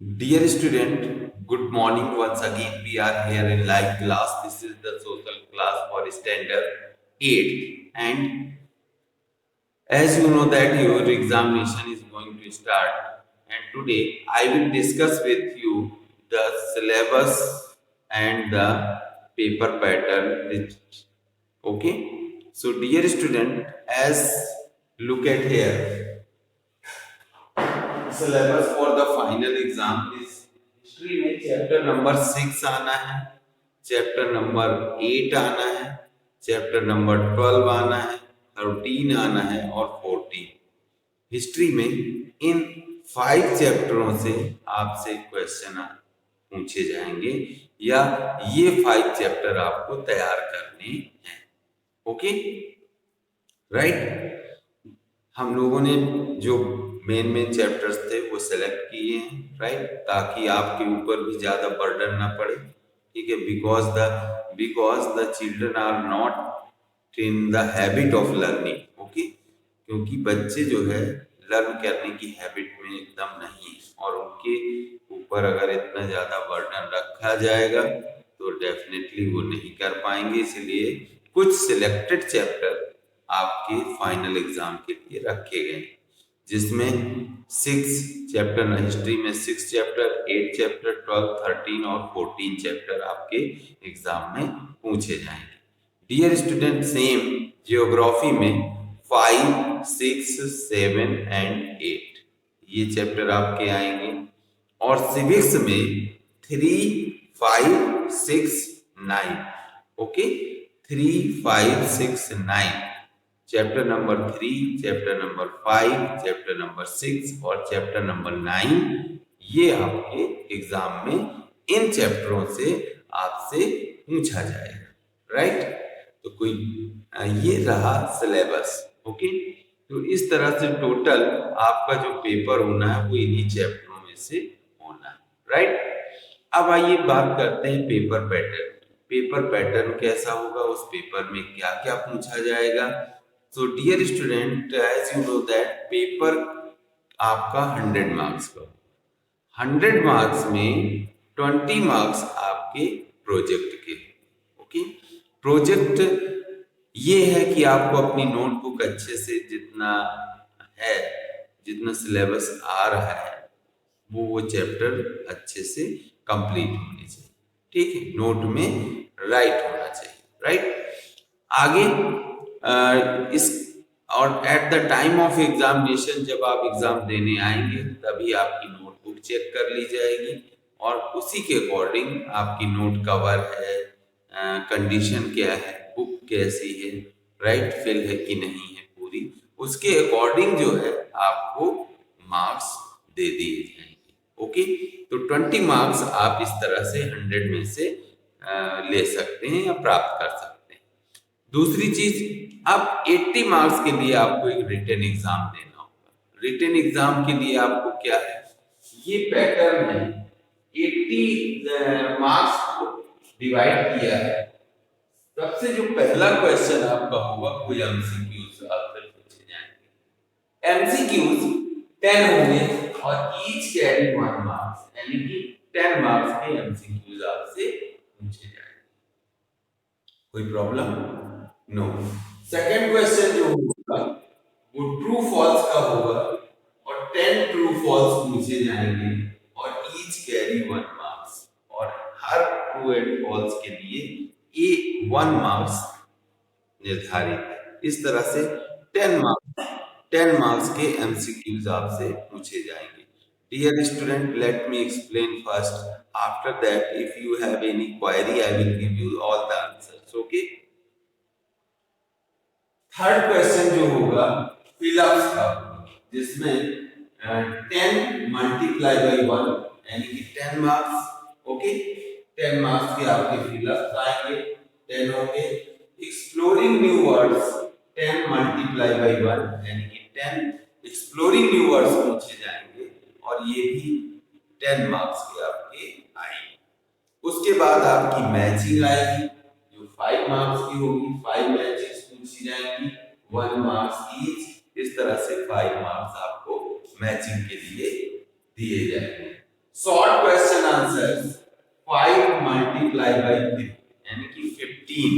Dear student, good morning once again. We are here in live class. This is the social class for standard 8. And as you know that your examination is going to start, and today I will discuss with you the syllabus and the paper pattern. Okay. So dear student, as look at here, syllabus for the final exam is history में chapter number 6 आना है, chapter number 8 आना है, chapter number 12 आना है, 13 आना है और 14। हिस्ट्री में इन 5 चैप्टरों से आपसे क्वेश्चन पूछे जाएंगे या ये 5 चैप्टर आपको तैयार करने हैं। Okay, right. हम लोगों ने जो मेन चैप्टर्स थे वो सेलेक्ट किए हैं, राइट, ताकि आपके ऊपर भी ज्यादा बर्डन ना पड़े। ठीक है, because the children are not in the habit of learning. Okay, क्योंकि बच्चे जो है लर्न करने की हैबिट में एकदम नहीं है, और उनके ऊपर अगर इतना ज्यादा बर्डन रखा जाएगा तो डेफिनेटली वो नहीं कर पाएंगे। इसलिए कुछ सिलेक्टेड चैप्टर आपके फाइनल एग्जाम के लिए रखे गए, जिसमें 6 चैप्टर, हिस्ट्री में 6 चैप्टर, 8 चैप्टर, 12, 13 और 14 चैप्टर आपके एग्जाम में पूछे जाएंगे। डियर स्टूडेंट, सेम जियोग्राफी में 5, 6, 7 एंड 8 ये चैप्टर आपके आएंगे, और सिविक्स में 3, 5, 6, 9। Okay, 3, 5, 6, 9 chapter number 3, chapter number 5, chapter number 6 और चैप्टर नंबर 9 ये आपके एग्जाम में इन चैप्टरों से आपसे पूछा जाएगा, राइट। तो कोई ये रहा सिलेबस। ओके, तो इस तरह से टोटल आपका जो पेपर होना है वो इन्हीं चैप्टरों में से होना है, राइट। अब आइए बात करते हैं पेपर पैटर्न। पेपर पैटर्न कैसा होगा, उस पेपर में क्या क्या पूछा जाएगा। So dear student, as you know that paper आपका 100 मार्क्स का, 100 मार्क्स में 20 मार्क्स आपके प्रोजेक्ट के। ओके, प्रोजेक्ट ये है कि आपको अपनी नोटबुक अच्छे से जितना है, जितना सिलेबस आ रहा है वो चैप्टर अच्छे से कंप्लीट होने चाहिए। ठीक है, नोट में राइट होना चाहिए, राइट। आगे इस और at the time of examination, जब आप एग्जाम देने आएंगे तभी आपकी नोटबुक चेक कर ली जाएगी, और उसी के अकॉर्डिंग आपकी नोट कवर है, कंडीशन क्या है, बुक कैसी है, राइट, फिल है कि नहीं है पूरी, उसके अकॉर्डिंग जो है आपको मार्क्स दे दिए जाएंगे। ओके, तो 20 मार्क्स आप इस तरह से 100 में से ले सकते हैं या प्राप्त कर सकते हैं। दूसरी चीज, अब 80 मार्क्स के लिए आपको एक रिटन एग्जाम देना होगा। रिटन एग्जाम के लिए आपको क्या है, ये पैटर्न है, 80 मार्क्स को डिवाइड किया है। सबसे जो पहला क्वेश्चन आपका होगा वो एमसीक्यूज आपसे पूछे जाएंगे। एमसीक्यूज 10 होंगे और ईच कैरी 1 मार्क्स, यानी कि 10 मार्क्स के एमसीक्यूज आपसे पूछे जाएंगे। कोई प्रॉब्लम? नो। सेकंड क्वेश्चन जो होगा वो ट्रू फॉल्स का होगा, और 10 ट्रू फॉल्स पूछे जाएंगे और ईच कैरी 1 मार्क्स, और हर ट्रू एंड फॉल्स के लिए ए 1 मार्क्स निर्धारित है। इस तरह से 10 मार्क्स के एमसीक्यूज आपसे पूछे जाएंगे। Dear student, let me explain first, after that if you have any query I will give you all the answers. Okay, third question जो होगा फिलअप्स का, जिसमें 10 मल्टीप्लाई बाई 1 यानी कि 10 मार्क्स। ओके, 10 मार्क्स के आपके फिलअप्स आएंगे, 10 होंगे। Exploring new words 10 multiply by 1 यानी कि 10 एक्सप्लोरिंग न्यू वर्ड्स पूछे जाएंगे, और ये भी 10 मार्क्स के आपके आएंगे। उसके बाद आपकी मैचिंग आएगी जो 5 मार्क्स की होगी, 5 मैचेस पूछी जाएंगी, 1 मार्क्स ईच। इस तरह से 5 मार्क्स आपको मैचिंग के लिए दिए जाएंगे। शॉर्ट क्वेश्चन आंसर 5 × 3 यानी कि 15।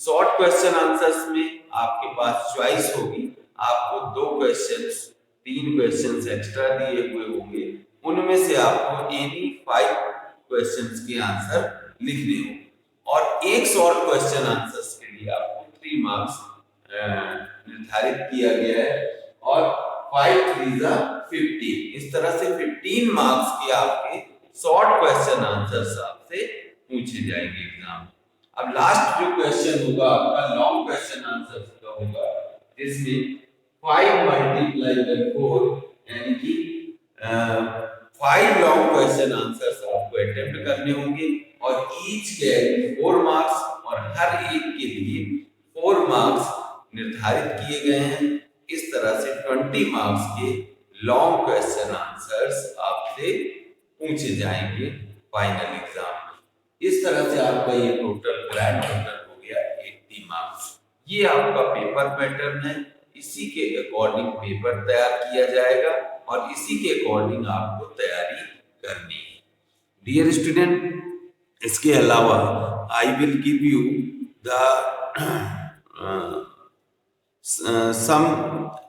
शॉर्ट क्वेश्चन आंसर्स में आपके पास चॉइस होगी, आपको 2 क्वेश्चंस 3 क्वेश्चंस एक्स्ट्रा दिए हुए होंगे, उनमें से आपको एनी 5 क्वेश्चंस के आंसर लिखने होंगे और एक शॉर्ट क्वेश्चन आंसर्स के लिए आपको 3 मार्क्स निर्धारित किया गया है और 5 × 3 = 15। इस तरह से 15 मार्क्स के आपके शॉर्ट क्वेश्चन आंसर्स आपसे पूछे जाएंगे एग्जाम में। अब लास्ट जो क्वेश्चन होगा आपका लॉन्ग क्वेश्चन आंसर्स का होगा, जिसमें 5 × 4 यानी कि 5 लॉन्ग क्वेश्चन आंसर्स आपको अटेम्प्ट करने होंगे और ईच कैरी 4 मार्क्स और हर एक के लिए 4 मार्क्स निर्धारित किए गए हैं। इस तरह से 20 मार्क्स के लॉन्ग क्वेश्चन आंसर्स आपसे पूछे जाएंगे फाइनल एग्जाम में। इस तरह से आपका ये टोटल ग्रैंड टोटल हो गया 80 मार्क्स। ये आपका पेपर पैटर्न है, इसी के अकॉर्डिंग पेपर तैयार किया जाएगा और इसी के अकॉर्डिंग आपको तैयारी करनी है। डियर स्टूडेंट, इसके अलावा आई will give you the some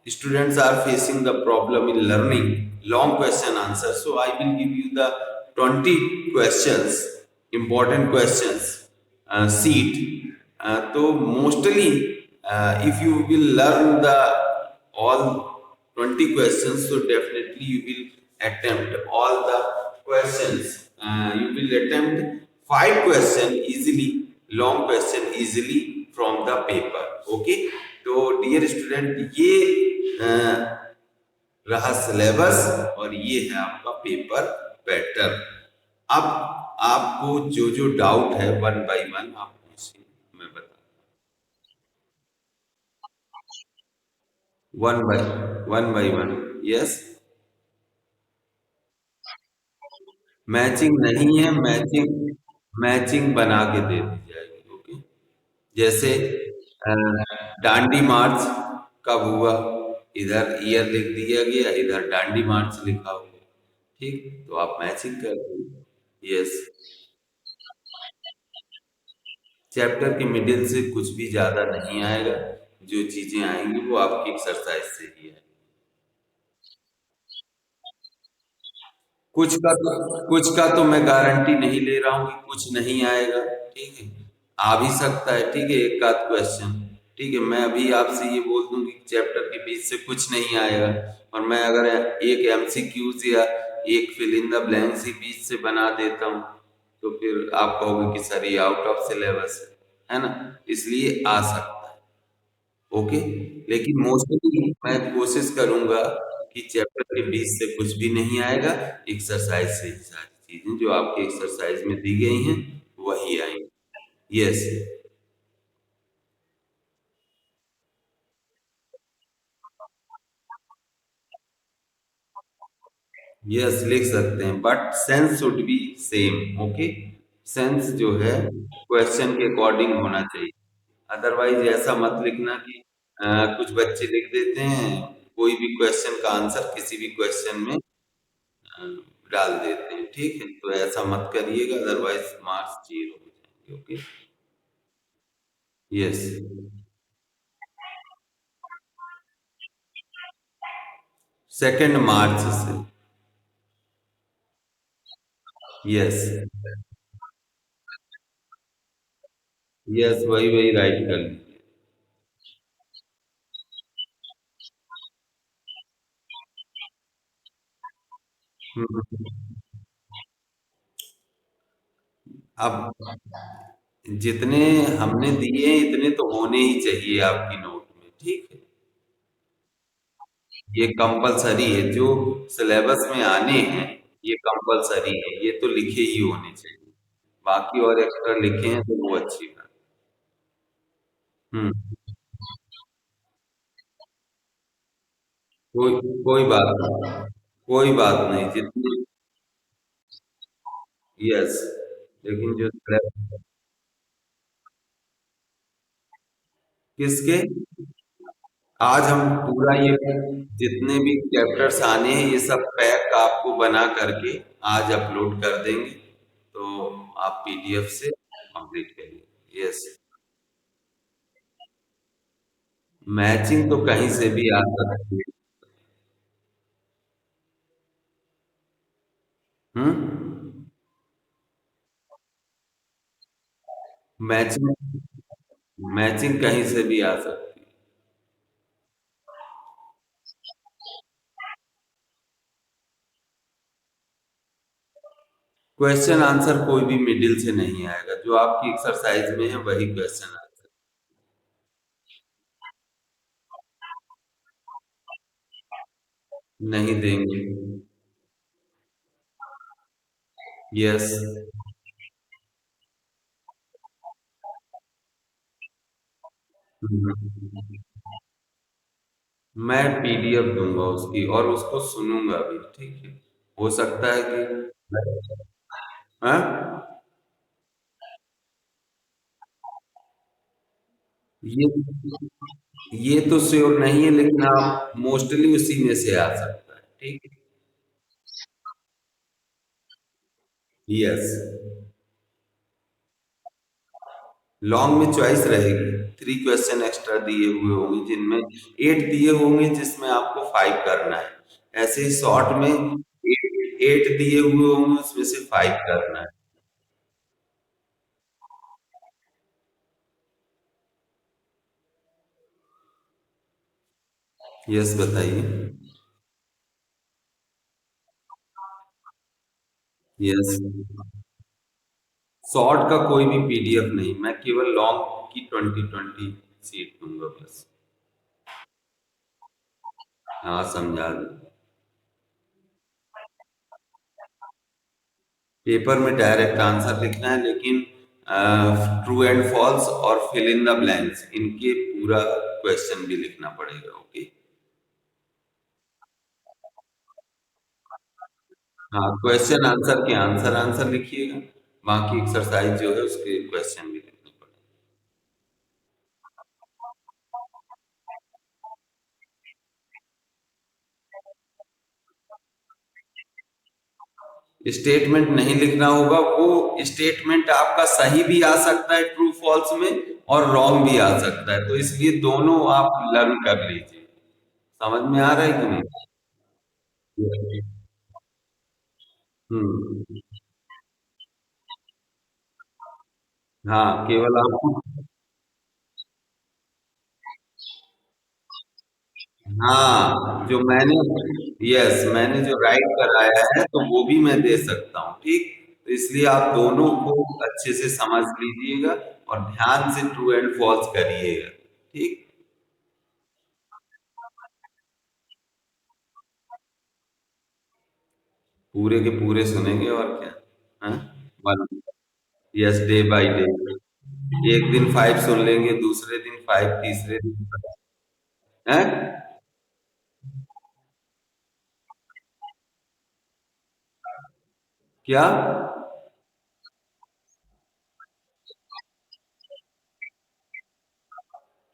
students are facing the problem in learning long question answer, so I will give you the 20 questions, important questions sheet. So mostly if you will learn the all 20 questions, so definitely you will attempt all the questions. You will attempt 5 questions easily, long question easily from the paper. Okay, तो dear student, ये रहा syllabus और ये है आपका paper pattern. अब आपको जो जो डाउट है 1 बाय 1 आप पूछिए, मैं बता। 1 बाय 1 यस। मैचिंग नहीं है, मैचिंग मैचिंग बना के दे दी जाएगी। ओके, जैसे अ, डांडी मार्च कब हुआ, इधर ईयर लिख दिया गया, इधर डांडी मार्च लिखा हुआ। ठीक, तो आप मैचिंग कर दीजिए। यस, चैप्टर के मिडिल से कुछ भी ज्यादा नहीं आएगा, जो चीजें आएंगी वो आपकी एक्सरसाइज से ही है। कुछ का तो मैं गारंटी नहीं ले रहा हूँ कि कुछ नहीं आएगा। ठीक है, आ भी सकता है। ठीक है, एक आध क्वेश्चन। ठीक है, मैं अभी आपसे ये बोल दूं कि चैप्टर के बीच से कुछ नहीं आएगा और मैं अगर एक एमसीक्यूज या एक फिल इन द ब्लैंक्स ही बीच से बना देता हूँ, तो फिर आप कहोगे कि सर ये आउट ऑफ सिलेबस है ना, इसलिए आ सकता है। ओके, लेकिन मोस्टली मैं कोशिश करूंगा कि चैप्टर के बीच से कुछ भी नहीं आएगा, एक्सरसाइज से ही सारी चीजें जो आपके एक्सरसाइज में दी गई हैं वही आएंगी। यस, यस लिख सकते हैं, but sense should be same. Okay, sense जो है क्वेश्चन के अकॉर्डिंग होना चाहिए। अदरवाइज ऐसा मत लिखना कि कुछ बच्चे लिख देते हैं कोई भी क्वेश्चन का आंसर किसी भी क्वेश्चन में अ, डाल देते हैं। ठीक है, तो ऐसा मत करिएगा, अदरवाइज मार्क्स 0 हो जाएंगे। ओके, यस, सेकेंड मार्च से। यस, यस वही वही राइट कर लीजिए। हम्म, अब जितने हमने दिए हैं इतने तो होने ही चाहिए आपकी नोट में। ठीक है, ये कंपलसरी है, जो सिलेबस में आने हैं ये कंपलसरी है, ये तो लिखे ही होने चाहिए। बाकी और एक्स्ट्रा लिखे हैं तो वो अच्छी बात। हम्म, कोई कोई बात नहीं, कोई बात नहीं, जितनी। यस, लेकिन जो किसके, आज हम पूरा ये जितने भी चैप्टर्स आने हैं ये सब पैक आपको बना करके आज अपलोड कर देंगे, तो आप पीडीएफ से कंप्लीट करिए। यस। मैचिंग तो कहीं से भी आ सकती है। हम्म। मैचिंग मैचिंग कहीं से भी आ सकती है। क्वेश्चन आंसर कोई भी मिडिल से नहीं आएगा, जो आपकी एक्सरसाइज में है वही क्वेश्चन आंसर। नहीं देंगे। यस। मैं पीडीएफ दूंगा उसकी और उसको सुनूंगा भी, ठीक है। हो सकता है कि, हाँ, ये ये तो श्योर नहीं है, लेकिन आप मोस्टली उसी में से आ सकता है, ठीक है। यस। लॉन्ग में चॉइस रहेगी, 3 क्वेश्चन एक्स्ट्रा दिए हुए होंगे, जिनमें 8 दिए होंगे जिसमें आपको 5 करना है। ऐसे ही शॉर्ट में 8 दिए हुए होंगे उसमें से 5 करना है। यस, बताइए। यस। शॉर्ट का कोई भी पीडीएफ नहीं, मैं केवल लॉन्ग की 2020 सीट दूंगा बस। हाँ, समझा दूँ। पेपर में डायरेक्ट आंसर लिखना है, लेकिन ट्रू एंड फॉल्स और फिल इन द ब्लैंक्स इनके पूरा क्वेश्चन भी लिखना पड़ेगा। ओके। हाँ, क्वेश्चन आंसर के आंसर आंसर लिखिएगा, बाकी एक्सरसाइज जो है उसके क्वेश्चन भी लिखने पड़ेंगे। स्टेटमेंट नहीं लिखना होगा, वो स्टेटमेंट आपका सही भी आ सकता है ट्रू फॉल्स में, और रॉन्ग भी आ सकता है, तो इसलिए दोनों आप लर्न कर लीजिए। समझ में आ रहा है कि नहीं? हम्म। हाँ, केवल आपको, हाँ, जो मैंने, यस, मैंने जो राइट कराया है तो वो भी मैं दे सकता हूँ, ठीक। तो इसलिए आप दोनों को अच्छे से समझ लीजिएगा और ध्यान से ट्रू एंड फॉल्स करिएगा, ठीक। पूरे के पूरे सुनेंगे और क्या। हाँ। One. Yes, day by day. एक दिन 5 सुन लेंगे, दूसरे दिन 5, तीसरे दिन 5। हैं? क्या?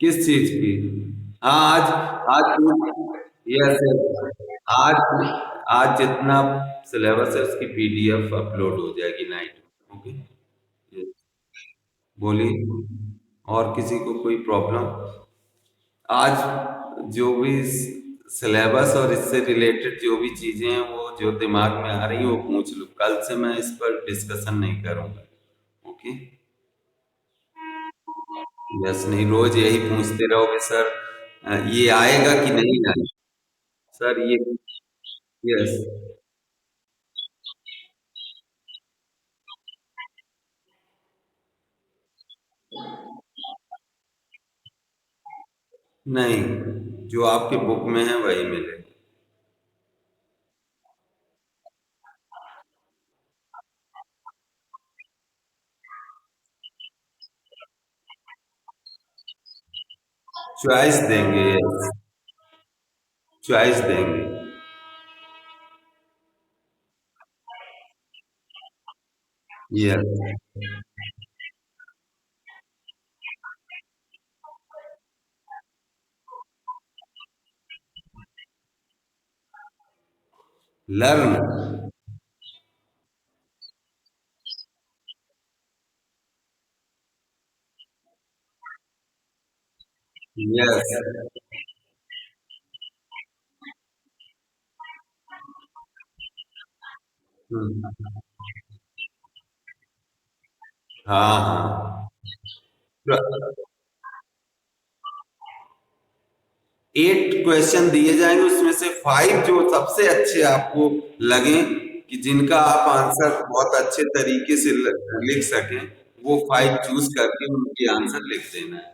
किस चीज की? हाँ, आज यस, आज आज जितना सिलेबस है उसकी पीडीएफ अपलोड हो जाएगी नाइट में। ओके। बोलिए। और किसी को कोई प्रॉब्लम? आज जो भी सिलेबस और इससे रिलेटेड जो भी चीजें हैं वो जो दिमाग में आ रही है वो पूछ लो, कल से मैं इस पर डिस्कशन नहीं करूंगा। ओके। यस, नहीं, रोज यही पूछते रहोगे सर, ये आएगा कि नहीं आएगा? सर ये, यस। नहीं, जो आपके बुक में है वही मिलेगा। चॉइस देंगे, यस। चॉइस देंगे। यस। लर्न। Yes. Hmm. हाँ हाँ। 8 क्वेश्चन दिए जाएंगे, उसमें से 5 जो सबसे अच्छे आपको लगे, कि जिनका आप आंसर बहुत अच्छे तरीके से लिख सकें, वो 5 चूज करके उनके आंसर लिख देना है।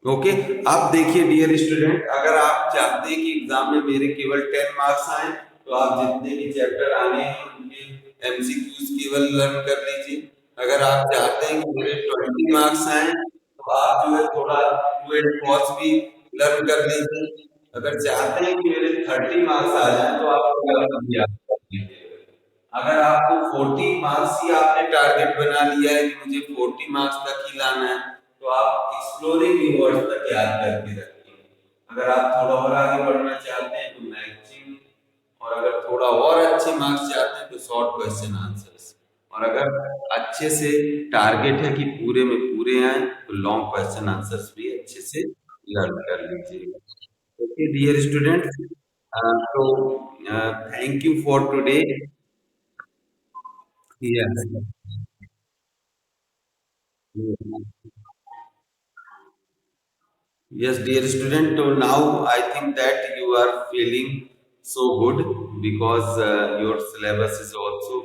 ओके। अब देखिए डियर स्टूडेंट, अगर आप चाहते हैं कि एग्जाम में मेरे केवल 10 मार्क्स आए, तो आप जितने भी चैप्टर आने हैं उनके एमसीक्यूज केवल लर्न कर लीजिए। अगर आप चाहते हैं कि मेरे 20 मार्क्स आए, तो आप जो है थोड़ा ट्रू एंड फॉल्स भी लर्न कर लीजिए। अगर चाहते हैं कि मेरे 30 मार्क्स आ जाए, तो आप थोड़ा भी याद कर लीजिए। अगर आपको 40 मार्क्स ही आपने टारगेट बना लिया है कि मुझे 40 मार्क्स तक ही लाना है, तो आप एक्सप्लोरिंग यूनिवर्स तक याद करके रखिए। अगर आप थोड़ा और आगे बढ़ना चाहते हैं तो मैगजीन, और अगर थोड़ा और अच्छे मार्क्स चाहते हैं तो शॉर्ट क्वेश्चन आंसर्स, और अगर अच्छे से टारगेट है कि पूरे में पूरे आए, तो लॉन्ग क्वेश्चन आंसर्स भी अच्छे से लर्न कर लीजिए। ओके डियर स्टूडेंट, तो thank you for today. Yes. Yes, dear student. So now I think that you are feeling so good, because your syllabus is also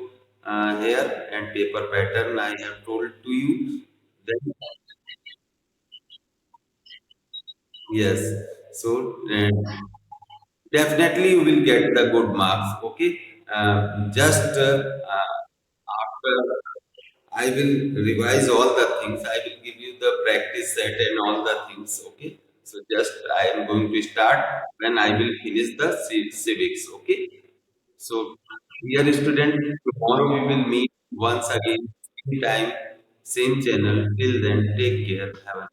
here, and paper pattern I have told to you. Then, yes. So definitely you will get the good marks. Okay. Just after I will revise all the things. I will give you the practice set and all the things. Okay. So just I am going to start when I will finish the civics. Okay. So dear student, tomorrow we will meet once again, same time, same channel. Till then, take care. Have a